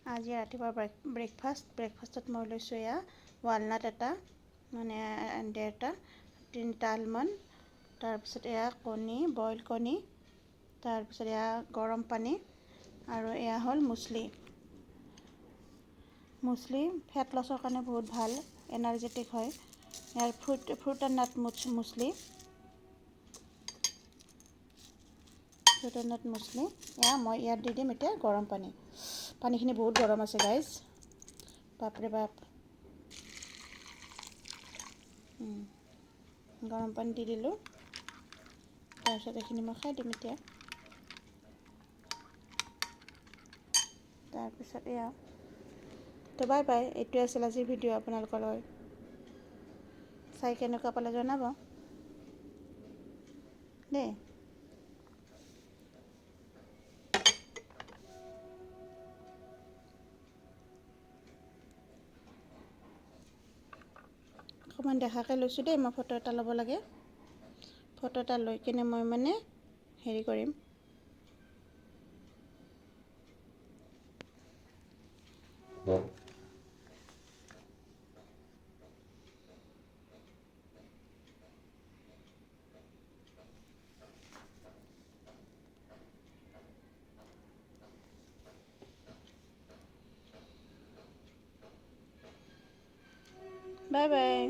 আজি ৰাতিপুৱা ব্ৰেকফাষ্টত মই লৈছোঁ এয়া ৱালনাট এটা মানে ডেৰটা, 3টা আলমণ্ড, তাৰপিছত এয়া কণী, বইল কণী, তাৰপিছত এয়া গৰম পানী আৰু এয়া হ'ল মুছলি। মুছলি ফেট লছৰ কাৰণে বহুত ভাল, এনাৰ্জেটিক হয়। ইয়াৰ ফ্ৰুট এণ্ড নাট মুছলি, ফ্ৰুট এণ্ড নাট মুছলি। এয়া মই ইয়াত দি দিম এতিয়া গৰম পানী। পানীখিনি বহুত গৰম আছে গাইজ, বাপৰে বাপ। গৰম পানী দি দিলোঁ, তাৰপিছত এইখিনি মই খাই দিম এতিয়া। তাৰপিছত এয়া তো বাই বাই। এইটোৱে আছিল আজিৰ ভিডিঅ' আপোনালোকৰ লগত। চাই কেনেকুৱা পালে জনাব দেই। অকণমান দেখাকৈ লৈছোঁ দেই, মই ফটো এটা ল'ব লাগে। ফটো এটা লৈ কিনে মই মানে হেৰি কৰিম। Bye bye.